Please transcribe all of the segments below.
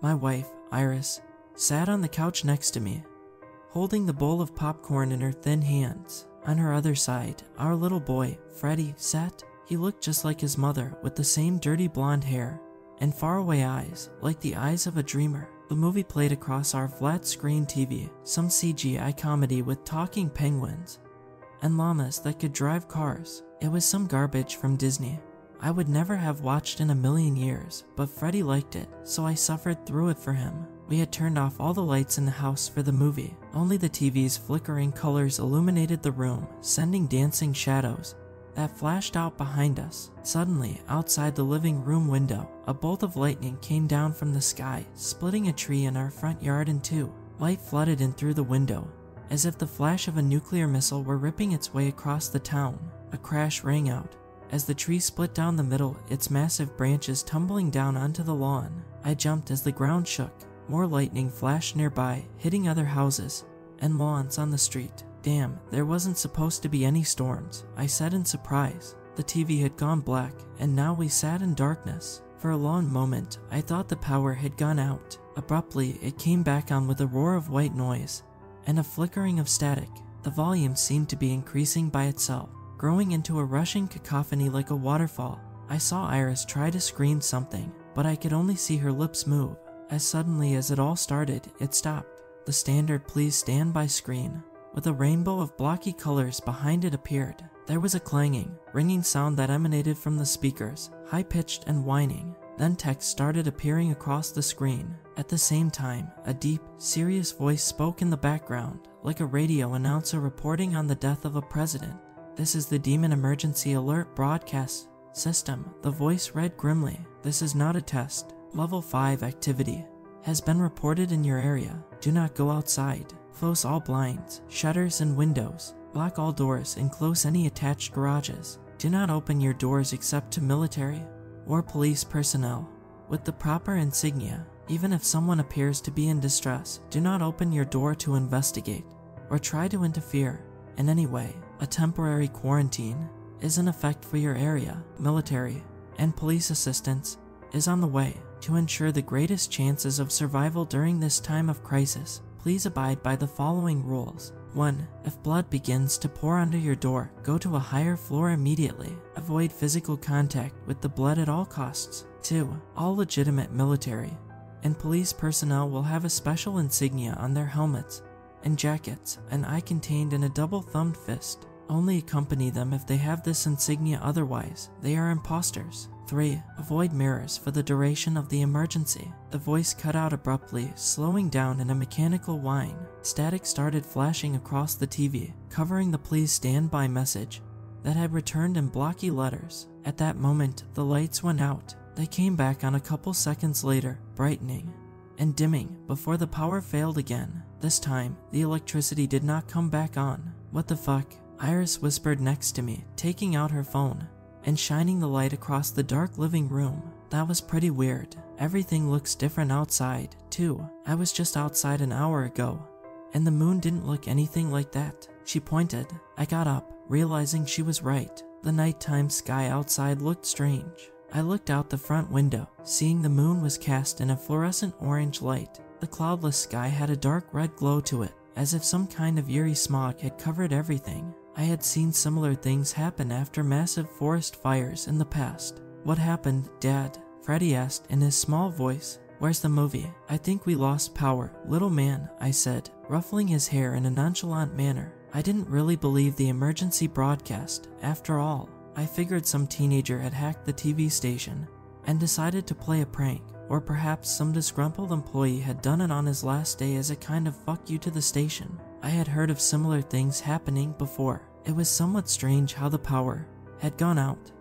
My wife, Iris, sat on the couch next to me, holding the bowl of popcorn in her thin hands. On her other side, our little boy, Freddie, sat. He looked just like his mother, with the same dirty blonde hair and faraway eyes, like the eyes of a dreamer. The movie played across our flat-screen TV, some CGI comedy with talking penguins and llamas that could drive cars. It was some garbage from Disney I would never have watched in a million years, but Freddie liked it, so I suffered through it for him. We had turned off all the lights in the house for the movie. Only the TV's flickering colors illuminated the room, sending dancing shadows that flashed out behind us. Suddenly, outside the living room window, a bolt of lightning came down from the sky, splitting a tree in our front yard in two. Light flooded in through the window, as if the flash of a nuclear missile were ripping its way across the town. A crash rang out as the tree split down the middle, its massive branches tumbling down onto the lawn. I jumped as the ground shook. More lightning flashed nearby, hitting other houses and lawns on the street. Damn, there wasn't supposed to be any storms, I said in surprise. The TV had gone black, and now we sat in darkness. For a long moment, I thought the power had gone out. Abruptly, it came back on with a roar of white noise and a flickering of static. The volume seemed to be increasing by itself, growing into a rushing cacophony like a waterfall. I saw Iris try to scream something, but I could only see her lips move. As suddenly as it all started, it stopped. The standard "Please Stand By" screen, with a rainbow of blocky colors behind it, appeared. There was a clanging, ringing sound that emanated from the speakers, high-pitched and whining. Then text started appearing across the screen. At the same time, a deep, serious voice spoke in the background, like a radio announcer reporting on the death of a president. "This is the Demon Emergency Alert Broadcast System," the voice read grimly. "This is not a test. Level 5 activity has been reported in your area. Do not go outside. Close all blinds, shutters, and windows. Lock all doors and close any attached garages. Do not open your doors except to military or police personnel with the proper insignia. Even if someone appears to be in distress, do not open your door to investigate or try to interfere in any way. A temporary quarantine is in effect for your area. Military and police assistance is on the way. To ensure the greatest chances of survival during this time of crisis, please abide by the following rules. 1. If blood begins to pour under your door, go to a higher floor immediately. Avoid physical contact with the blood at all costs. 2. All legitimate military and police personnel will have a special insignia on their helmets and jackets, an eye contained in a double-thumbed fist. Only accompany them if they have this insignia, otherwise they are imposters. 3. Avoid mirrors for the duration of the emergency. The voice cut out abruptly, slowing down in a mechanical whine. Static started flashing across the TV, covering the "Please Stand By" message that had returned in blocky letters. At that moment, the lights went out. They came back on a couple seconds later, brightening and dimming before the power failed again. This time, the electricity did not come back on. "What the fuck?" Iris whispered next to me, taking out her phone and shining the light across the dark living room. "That was pretty weird. Everything looks different outside, too. I was just outside an hour ago, and the moon didn't look anything like that." She pointed. I got up, realizing she was right. The nighttime sky outside looked strange. I looked out the front window, seeing the moon was cast in a fluorescent orange light. The cloudless sky had a dark red glow to it, as if some kind of eerie smog had covered everything. I had seen similar things happen after massive forest fires in the past. "What happened, Dad?" Freddie asked in his small voice. "Where's the movie?" "I think we lost power, little man," I said, ruffling his hair in a nonchalant manner. I didn't really believe the emergency broadcast. After all, I figured some teenager had hacked the TV station and decided to play a prank, or perhaps some disgruntled employee had done it on his last day as a kind of fuck you to the station. I had heard of similar things happening before. It was somewhat strange how the power had gone out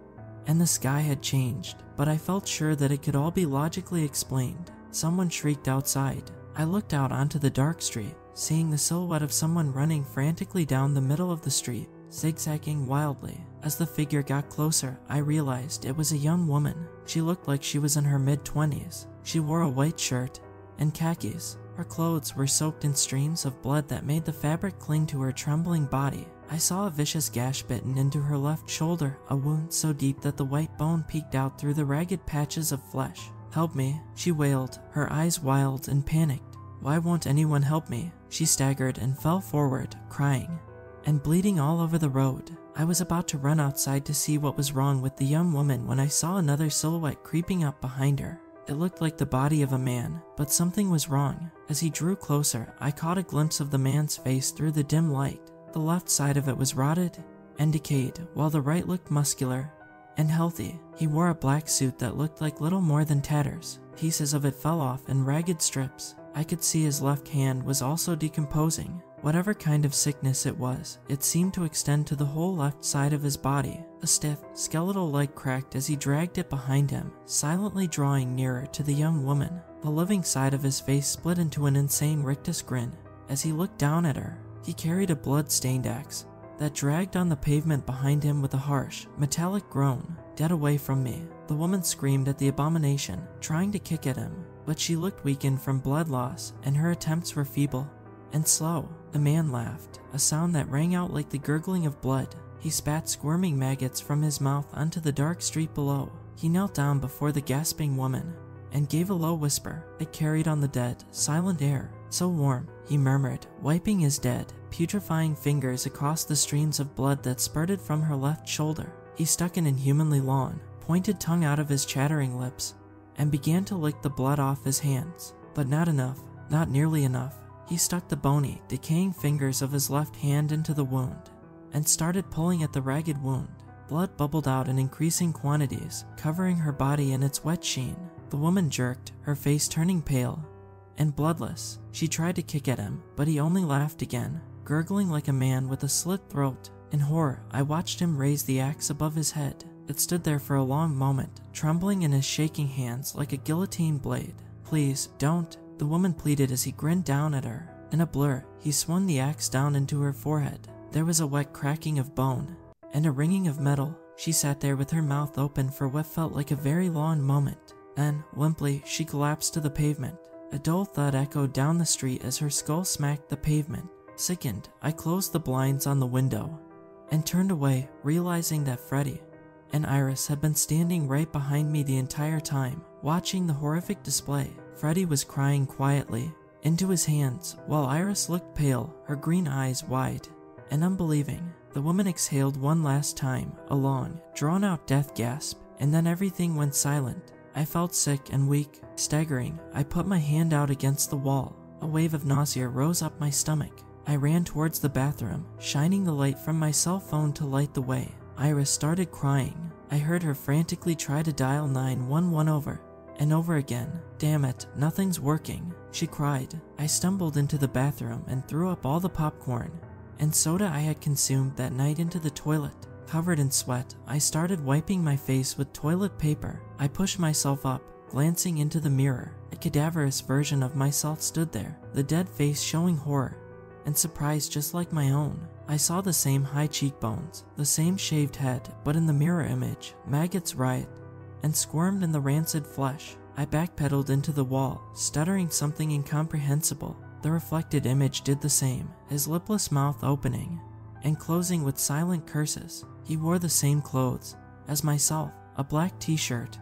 and the sky had changed, but I felt sure that it could all be logically explained. Someone shrieked outside. I looked out onto the dark street, seeing the silhouette of someone running frantically down the middle of the street, zigzagging wildly. As the figure got closer, I realized it was a young woman. She looked like she was in her mid-20s. She wore a white shirt and khakis. Her clothes were soaked in streams of blood that made the fabric cling to her trembling body. I saw a vicious gash bitten into her left shoulder, a wound so deep that the white bone peeked out through the ragged patches of flesh. "Help me," she wailed, her eyes wild and panicked. "Why won't anyone help me?" She staggered and fell forward, crying and bleeding all over the road. I was about to run outside to see what was wrong with the young woman when I saw another silhouette creeping up behind her. It looked like the body of a man, but something was wrong. As he drew closer, I caught a glimpse of the man's face through the dim light. The left side of it was rotted and decayed, while the right looked muscular and healthy. He wore a black suit that looked like little more than tatters. Pieces of it fell off in ragged strips. I could see his left hand was also decomposing. Whatever kind of sickness it was, it seemed to extend to the whole left side of his body. A stiff, skeletal leg cracked as he dragged it behind him, silently drawing nearer to the young woman. The living side of his face split into an insane rictus grin as he looked down at her. He carried a blood-stained axe that dragged on the pavement behind him with a harsh, metallic groan. "Get away from me." The woman screamed at the abomination, trying to kick at him, but she looked weakened from blood loss, and her attempts were feeble and slow. The man laughed, a sound that rang out like the gurgling of blood. He spat squirming maggots from his mouth onto the dark street below. He knelt down before the gasping woman and gave a low whisper. It carried on the dead, silent air. "So warm," he murmured, wiping his dead, putrefying fingers across the streams of blood that spurted from her left shoulder. He stuck an inhumanly long, pointed tongue out of his chattering lips and began to lick the blood off his hands. But not enough, not nearly enough. He stuck the bony, decaying fingers of his left hand into the wound and started pulling at the ragged wound. Blood bubbled out in increasing quantities, covering her body in its wet sheen. The woman jerked, her face turning pale and bloodless. She tried to kick at him, but he only laughed again, gurgling like a man with a slit throat. In horror, I watched him raise the axe above his head. It stood there for a long moment, trembling in his shaking hands like a guillotine blade. "Please, don't," the woman pleaded as he grinned down at her. In a blur, he swung the axe down into her forehead. There was a wet cracking of bone and a ringing of metal. She sat there with her mouth open for what felt like a very long moment. Then, limply, she collapsed to the pavement. A dull thud echoed down the street as her skull smacked the pavement. Sickened, I closed the blinds on the window and turned away, realizing that Freddie and Iris had been standing right behind me the entire time, watching the horrific display. Freddie was crying quietly into his hands, while Iris looked pale, her green eyes wide and unbelieving. The woman exhaled one last time, a long, drawn-out death gasp, and then everything went silent. I felt sick and weak. Staggering, I put my hand out against the wall. A wave of nausea rose up my stomach. I ran towards the bathroom, shining the light from my cell phone to light the way. Iris started crying. I heard her frantically try to dial 911 over and over again. "Damn it, nothing's working," she cried. I stumbled into the bathroom and threw up all the popcorn and soda I had consumed that night into the toilet. Covered in sweat, I started wiping my face with toilet paper. I pushed myself up, glancing into the mirror. A cadaverous version of myself stood there, the dead face showing horror and surprise just like my own. I saw the same high cheekbones, the same shaved head, but in the mirror image, maggots writhed and squirmed in the rancid flesh. I backpedaled into the wall, stuttering something incomprehensible. The reflected image did the same, his lipless mouth opening and closing with silent curses. He wore the same clothes as myself, a black t-shirt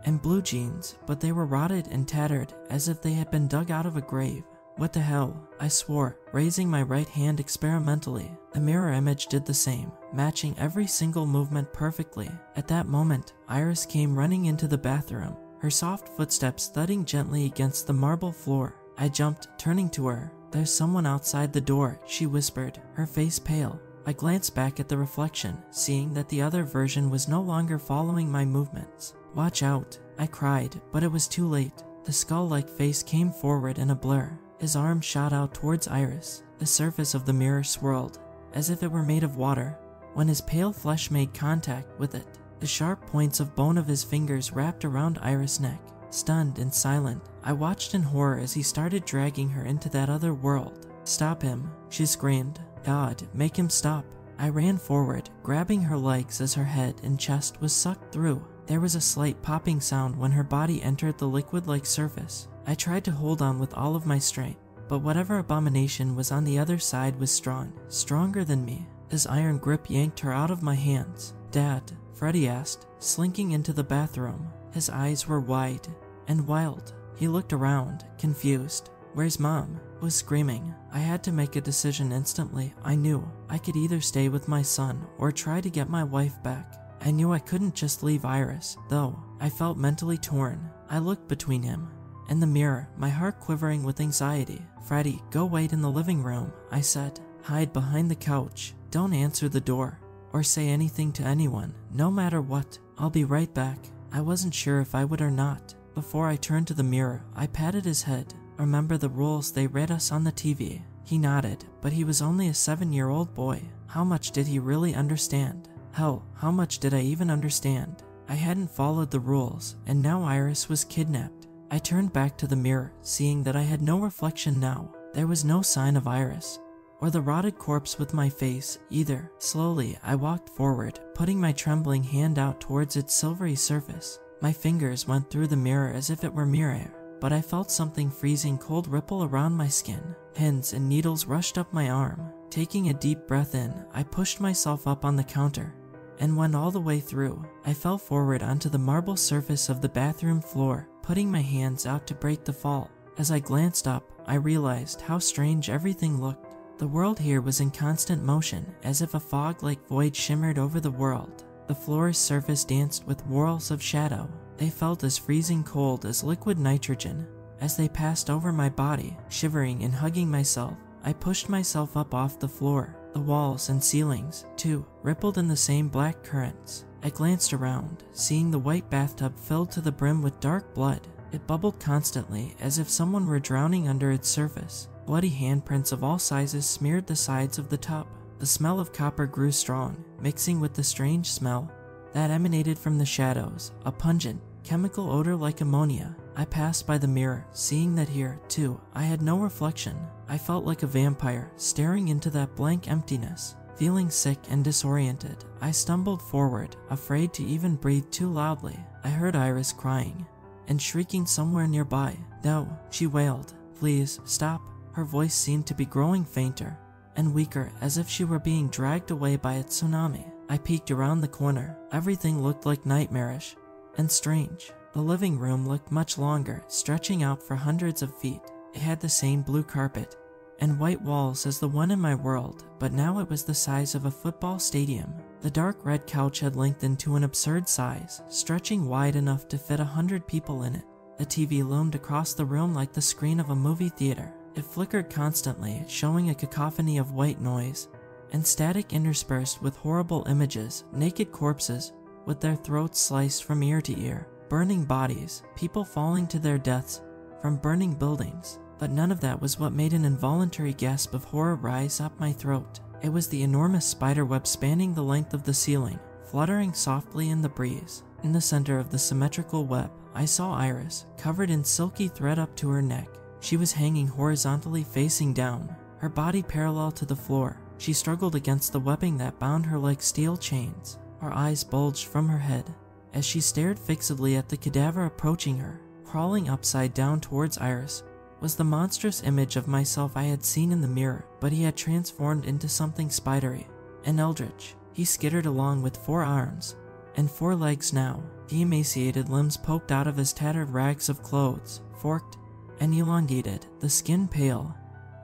and blue jeans, but they were rotted and tattered as if they had been dug out of a grave. "What the hell?" I swore, raising my right hand experimentally. The mirror image did the same, matching every single movement perfectly. At that moment, Iris came running into the bathroom, her soft footsteps thudding gently against the marble floor. I jumped, turning to her. "There's someone outside the door," she whispered, her face pale. I glanced back at the reflection, seeing that the other version was no longer following my movements. "Watch out," I cried, but it was too late. The skull-like face came forward in a blur. His arm shot out towards Iris. The surface of the mirror swirled, as if it were made of water, when his pale flesh made contact with it. The sharp points of bone of his fingers wrapped around Iris' neck. Stunned and silent, I watched in horror as he started dragging her into that other world. "Stop him," she screamed. "God, make him stop." I ran forward, grabbing her legs as her head and chest was sucked through. There was a slight popping sound when her body entered the liquid-like surface. I tried to hold on with all of my strength, but whatever abomination was on the other side was strong, stronger than me. His iron grip yanked her out of my hands. "Dad?" Freddie asked, slinking into the bathroom. His eyes were wide and wild. He looked around, confused. "Where's Mom?" was screaming. I had to make a decision instantly. I knew I could either stay with my son or try to get my wife back. I knew I couldn't just leave Iris, though. I felt mentally torn. I looked between him and the mirror, my heart quivering with anxiety. "Freddie, go wait in the living room," I said. "Hide behind the couch. Don't answer the door or say anything to anyone. No matter what, I'll be right back." I wasn't sure if I would or not. Before I turned to the mirror, I patted his head. "Remember the rules they read us on the TV?" He nodded, but he was only a 7-year-old boy. How much did he really understand? Hell, how much did I even understand? I hadn't followed the rules, and now Iris was kidnapped. I turned back to the mirror, seeing that I had no reflection now. There was no sign of Iris, or the rotted corpse with my face, either. Slowly, I walked forward, putting my trembling hand out towards its silvery surface. My fingers went through the mirror as if it were mirror, but I felt something freezing cold ripple around my skin. Pins and needles rushed up my arm. Taking a deep breath in, I pushed myself up on the counter and went all the way through. I fell forward onto the marble surface of the bathroom floor, putting my hands out to break the fall. As I glanced up, I realized how strange everything looked. The world here was in constant motion, as if a fog-like void shimmered over the world. The floor's surface danced with whirls of shadow. They felt as freezing cold as liquid nitrogen. As they passed over my body, shivering and hugging myself, I pushed myself up off the floor. The walls and ceilings, too, rippled in the same black currents. I glanced around, seeing the white bathtub filled to the brim with dark blood. It bubbled constantly, as if someone were drowning under its surface. Bloody handprints of all sizes smeared the sides of the tub. The smell of copper grew strong, mixing with the strange smell that emanated from the shadows, a pungent, chemical odor like ammonia. I passed by the mirror, seeing that here, too, I had no reflection. I felt like a vampire, staring into that blank emptiness. Feeling sick and disoriented, I stumbled forward, afraid to even breathe too loudly. I heard Iris crying and shrieking somewhere nearby. "No," she wailed. "Please, stop." Her voice seemed to be growing fainter and weaker, as if she were being dragged away by a tsunami. I peeked around the corner. Everything looked like nightmarish and strange. The living room looked much longer, stretching out for hundreds of feet. It had the same blue carpet and white walls as the one in my world, but now it was the size of a football stadium. The dark red couch had lengthened to an absurd size, stretching wide enough to fit 100 people in it. The TV loomed across the room like the screen of a movie theater. It flickered constantly, showing a cacophony of white noise and static interspersed with horrible images, naked corpses with their throats sliced from ear to ear, burning bodies, people falling to their deaths from burning buildings. But none of that was what made an involuntary gasp of horror rise up my throat. It was the enormous spiderweb spanning the length of the ceiling, fluttering softly in the breeze. In the center of the symmetrical web, I saw Iris, covered in silky thread up to her neck. She was hanging horizontally facing down, her body parallel to the floor. She struggled against the webbing that bound her like steel chains. Her eyes bulged from her head as she stared fixedly at the cadaver approaching her. Crawling upside down towards Iris was the monstrous image of myself I had seen in the mirror, but he had transformed into something spidery and eldritch. He skittered along with 4 arms and 4 legs now. The emaciated limbs poked out of his tattered rags of clothes, forked and elongated, the skin pale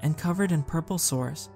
and covered in purple sores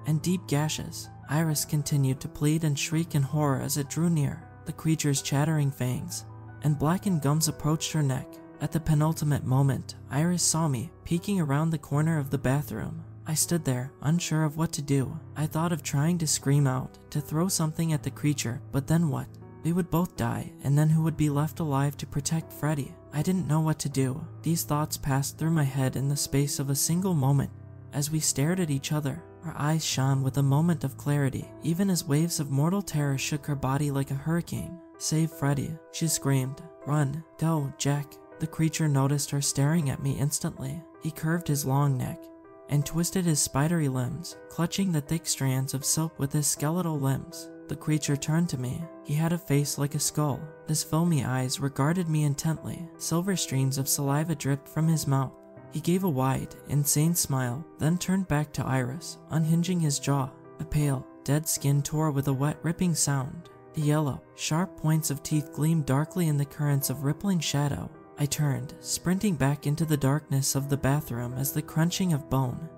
and deep gashes. Iris continued to plead and shriek in horror as it drew near. The creature's chattering fangs and blackened gums approached her neck. At the penultimate moment, Iris saw me, peeking around the corner of the bathroom. I stood there, unsure of what to do. I thought of trying to scream out, to throw something at the creature, but then what? We would both die, and then who would be left alive to protect Freddie? I didn't know what to do. These thoughts passed through my head in the space of a single moment. As we stared at each other, her eyes shone with a moment of clarity, even as waves of mortal terror shook her body like a hurricane. "Save Freddie," she screamed. "Run. Go, Jack." The creature noticed her staring at me instantly. He curved his long neck and twisted his spidery limbs, clutching the thick strands of silk with his skeletal limbs. The creature turned to me. He had a face like a skull. His filmy eyes regarded me intently. Silver streams of saliva dripped from his mouth. He gave a wide, insane smile, then turned back to Iris, unhinging his jaw. The pale, dead skin tore with a wet, ripping sound. The yellow, sharp points of teeth gleamed darkly in the currents of rippling shadow. I turned, sprinting back into the darkness of the bathroom as the crunching of bone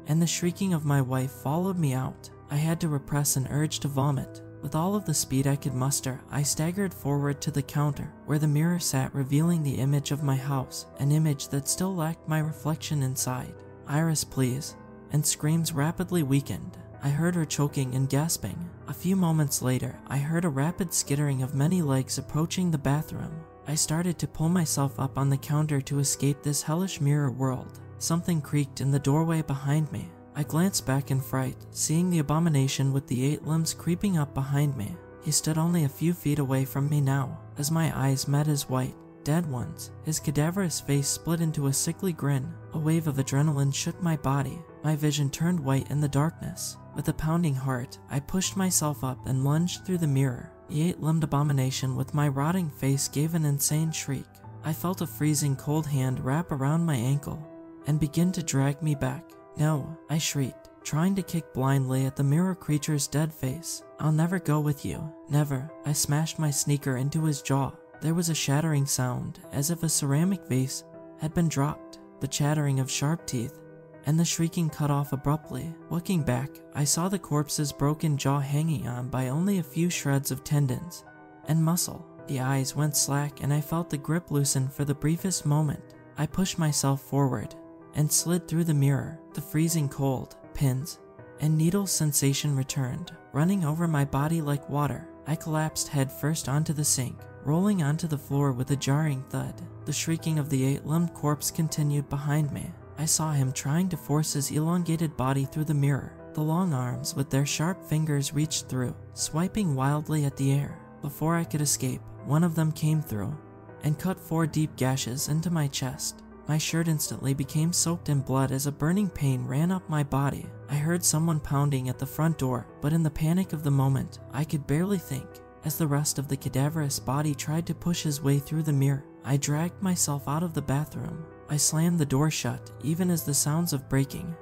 and the shrieking of my wife followed me out. I had to repress an urge to vomit. With all of the speed I could muster, I staggered forward to the counter where the mirror sat, revealing the image of my house, an image that still lacked my reflection inside. "Iris, please," and screams rapidly weakened. I heard her choking and gasping. A few moments later, I heard a rapid skittering of many legs approaching the bathroom. I started to pull myself up on the counter to escape this hellish mirror world. Something creaked in the doorway behind me. I glanced back in fright, seeing the abomination with the 8 limbs creeping up behind me. He stood only a few feet away from me now, as my eyes met his white, dead ones. His cadaverous face split into a sickly grin. A wave of adrenaline shook my body. My vision turned white in the darkness. With a pounding heart, I pushed myself up and lunged through the mirror. The 8-limbed abomination with my rotting face gave an insane shriek. I felt a freezing cold hand wrap around my ankle and begin to drag me back. "No," I shrieked, trying to kick blindly at the mirror creature's dead face. "I'll never go with you. Never." I smashed my sneaker into his jaw. There was a shattering sound, as if a ceramic vase had been dropped. The chattering of sharp teeth, and the shrieking cut off abruptly. Looking back, I saw the corpse's broken jaw hanging on by only a few shreds of tendons and muscle. The eyes went slack and I felt the grip loosen for the briefest moment. I pushed myself forward and slid through the mirror. The freezing cold, pins, and needles sensation returned, running over my body like water. I collapsed head first onto the sink, rolling onto the floor with a jarring thud. The shrieking of the 8-limbed corpse continued behind me. I saw him trying to force his elongated body through the mirror. The long arms with their sharp fingers reached through, swiping wildly at the air. Before I could escape, one of them came through and cut 4 deep gashes into my chest. My shirt instantly became soaked in blood as a burning pain ran up my body. I heard someone pounding at the front door, but in the panic of the moment, I could barely think. As the rest of the cadaverous body tried to push his way through the mirror, I dragged myself out of the bathroom. I slammed the door shut, even as the sounds of breaking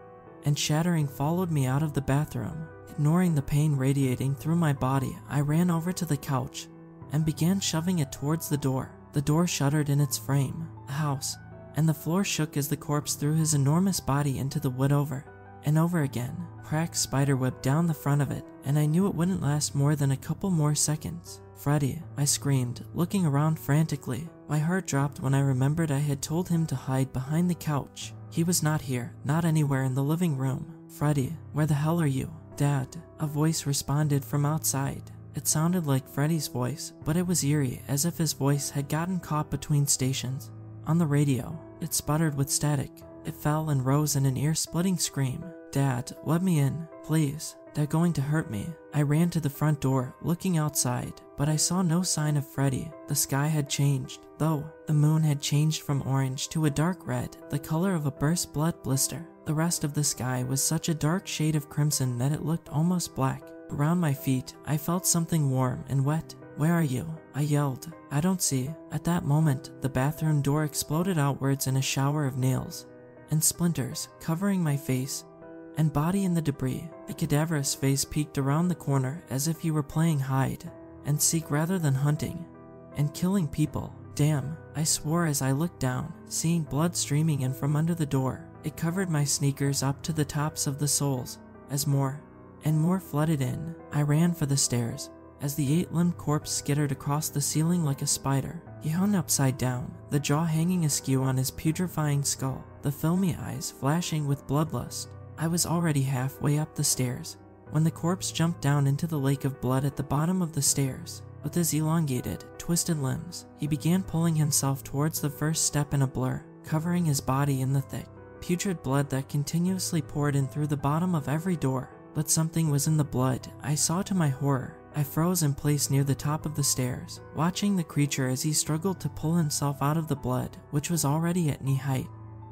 and shattering followed me out of the bathroom. Ignoring the pain radiating through my body, I ran over to the couch and began shoving it towards the door. The door shuddered in its frame. The house and the floor shook as the corpse threw his enormous body into the wood over and over again. Cracks spiderwebbed down the front of it, and I knew it wouldn't last more than a couple more seconds. "Freddy," I screamed, looking around frantically. My heart dropped when I remembered I had told him to hide behind the couch. He was not here, not anywhere in the living room. "Freddy, where the hell are you?" "Dad," a voice responded from outside. It sounded like Freddy's voice, but it was eerie, as if his voice had gotten caught between stations. On the radio, it sputtered with static. It fell and rose in an ear-splitting scream. "Dad, let me in, please. They're going to hurt me." I ran to the front door, looking outside, but I saw no sign of Freddy. The sky had changed, though. The moon had changed from orange to a dark red, the color of a burst blood blister. The rest of the sky was such a dark shade of crimson that it looked almost black. Around my feet, I felt something warm and wet. "Where are you?" I yelled. "I don't see." At that moment, the bathroom door exploded outwards in a shower of nails and splinters, covering my face and body in the debris. The cadaverous face peeked around the corner as if you were playing hide and seek rather than hunting and killing people. "Damn," I swore as I looked down, seeing blood streaming in from under the door. It covered my sneakers up to the tops of the soles as more and more flooded in. I ran for the stairs as the 8-limbed corpse skittered across the ceiling like a spider. He hung upside down, the jaw hanging askew on his putrefying skull, the filmy eyes flashing with bloodlust. I was already halfway up the stairs when the corpse jumped down into the lake of blood at the bottom of the stairs. With his elongated, twisted limbs, he began pulling himself towards the first step in a blur, covering his body in the thick, putrid blood that continuously poured in through the bottom of every door. But something was in the blood, I saw to my horror. I froze in place near the top of the stairs, watching the creature as he struggled to pull himself out of the blood, which was already at knee height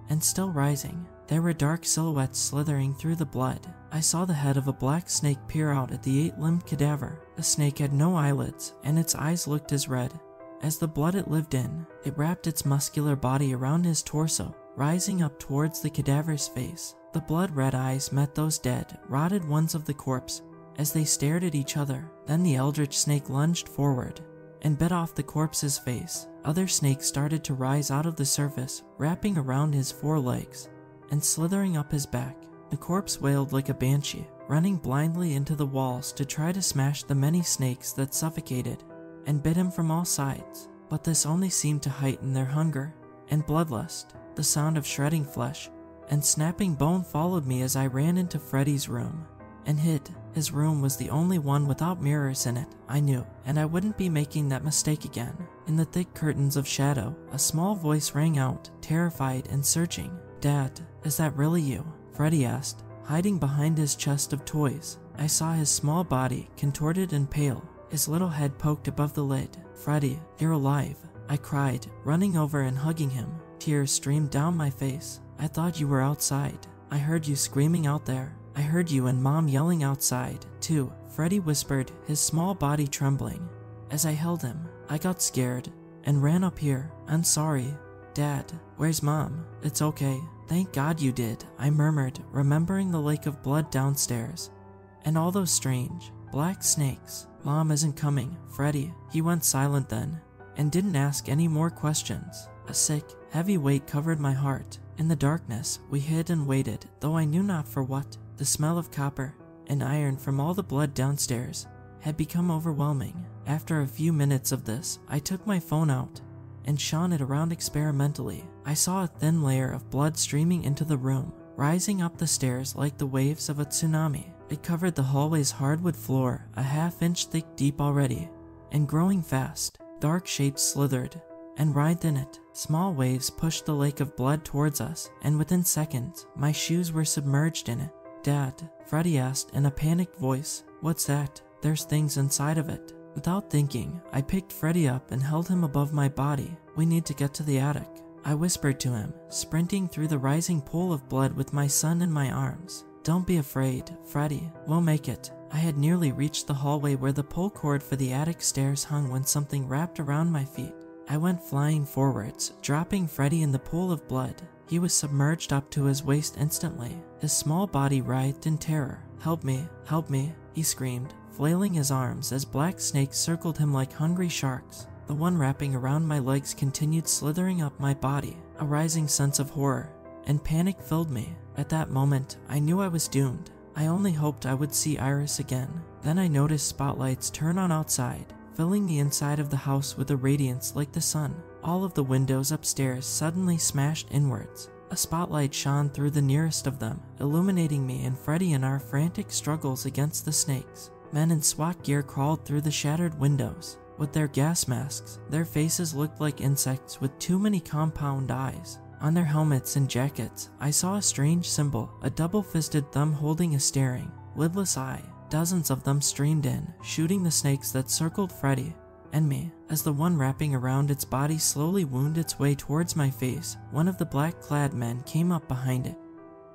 and still rising. There were dark silhouettes slithering through the blood. I saw the head of a black snake peer out at the 8-limbed cadaver. The snake had no eyelids, and its eyes looked as red as the blood it lived in. It wrapped its muscular body around his torso, rising up towards the cadaver's face. The blood-red eyes met those dead, rotted ones of the corpse as they stared at each other. Then the eldritch snake lunged forward and bit off the corpse's face. Other snakes started to rise out of the surface, wrapping around his forelegs and slithering up his back. The corpse wailed like a banshee, running blindly into the walls to try to smash the many snakes that suffocated and bit him from all sides. But this only seemed to heighten their hunger and bloodlust. The sound of shredding flesh and snapping bone followed me as I ran into Freddy's room and hid. His room was the only one without mirrors in it, I knew, and I wouldn't be making that mistake again. In the thick curtains of shadow, a small voice rang out, terrified and searching. "Dad, is that really you?" Freddy asked, hiding behind his chest of toys. I saw his small body, contorted and pale, his little head poked above the lid. "Freddy, you're alive," I cried, running over and hugging him. Tears streamed down my face. "I thought you were outside. I heard you screaming out there. I heard you and Mom yelling outside, too," Freddy whispered, his small body trembling. As I held him, I got scared and ran up here. "I'm sorry. Dad, where's Mom?" "It's okay. Thank God you did," I murmured, remembering the lake of blood downstairs and all those strange, black snakes. "Mom isn't coming, Freddy." He went silent then and didn't ask any more questions. A sick, heavy weight covered my heart. In the darkness, we hid and waited, though I knew not for what. The smell of copper and iron from all the blood downstairs had become overwhelming. After a few minutes of this, I took my phone out and shone it around experimentally. I saw a thin layer of blood streaming into the room, rising up the stairs like the waves of a tsunami. It covered the hallway's hardwood floor, a half-inch thick deep already, and growing fast. Dark shapes slithered and writhed in it. Small waves pushed the lake of blood towards us, and within seconds, my shoes were submerged in it. "Dad," Freddy asked in a panicked voice. "What's that?" "There's things inside of it." Without thinking, I picked Freddy up and held him above my body. "We need to get to the attic," I whispered to him, sprinting through the rising pool of blood with my son in my arms. "Don't be afraid, Freddy. We'll make it." I had nearly reached the hallway where the pull cord for the attic stairs hung when something wrapped around my feet. I went flying forwards, dropping Freddy in the pool of blood. He was submerged up to his waist instantly. His small body writhed in terror. "Help me, help me," he screamed, flailing his arms as black snakes circled him like hungry sharks. The one wrapping around my legs continued slithering up my body. A rising sense of horror and panic filled me. At that moment, I knew I was doomed. I only hoped I would see Iris again. Then I noticed spotlights turn on outside, filling the inside of the house with a radiance like the sun. All of the windows upstairs suddenly smashed inwards. A spotlight shone through the nearest of them, illuminating me and Freddy in our frantic struggles against the snakes. Men in SWAT gear crawled through the shattered windows. With their gas masks, their faces looked like insects with too many compound eyes. On their helmets and jackets, I saw a strange symbol, a double-fisted thumb holding a staring, lidless eye. Dozens of them streamed in, shooting the snakes that circled Freddy and me. As the one wrapping around its body slowly wound its way towards my face, one of the black-clad men came up behind it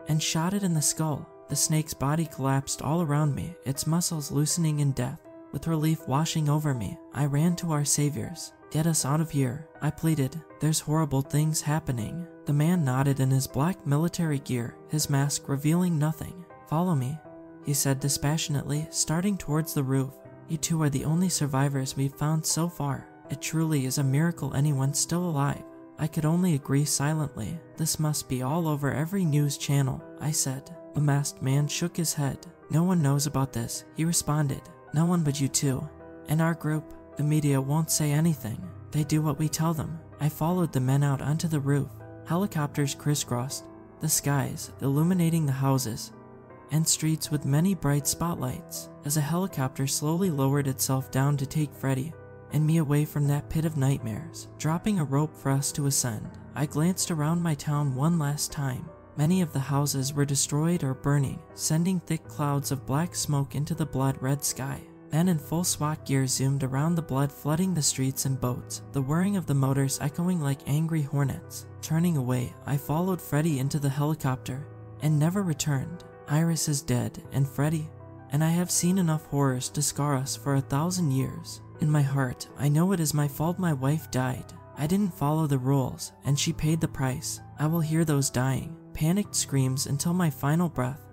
and shot it in the skull. The snake's body collapsed all around me, its muscles loosening in death. With relief washing over me, I ran to our saviors. "Get us out of here," I pleaded. "There's horrible things happening." The man nodded in his black military gear, his mask revealing nothing. "Follow me," he said dispassionately, starting towards the roof. "You two are the only survivors we've found so far. It truly is a miracle anyone's still alive." I could only agree silently. "This must be all over every news channel," I said. The masked man shook his head. "No one knows about this," he responded. "No one but you two. And our group. The media won't say anything. They do what we tell them." I followed the men out onto the roof. Helicopters crisscrossed the skies, illuminating the houses and streets with many bright spotlights. As a helicopter slowly lowered itself down to take Freddy and me away from that pit of nightmares, dropping a rope for us to ascend, I glanced around my town one last time. Many of the houses were destroyed or burning, sending thick clouds of black smoke into the blood-red sky. Men in full SWAT gear zoomed around the blood flooding the streets and boats, the whirring of the motors echoing like angry hornets. Turning away, I followed Freddy into the helicopter and never returned. Iris is dead, and Freddy, and I have seen enough horrors to scar us for 1,000 years. In my heart, I know it is my fault my wife died. I didn't follow the rules, and she paid the price. I will hear those dying, panicked screams until my final breath.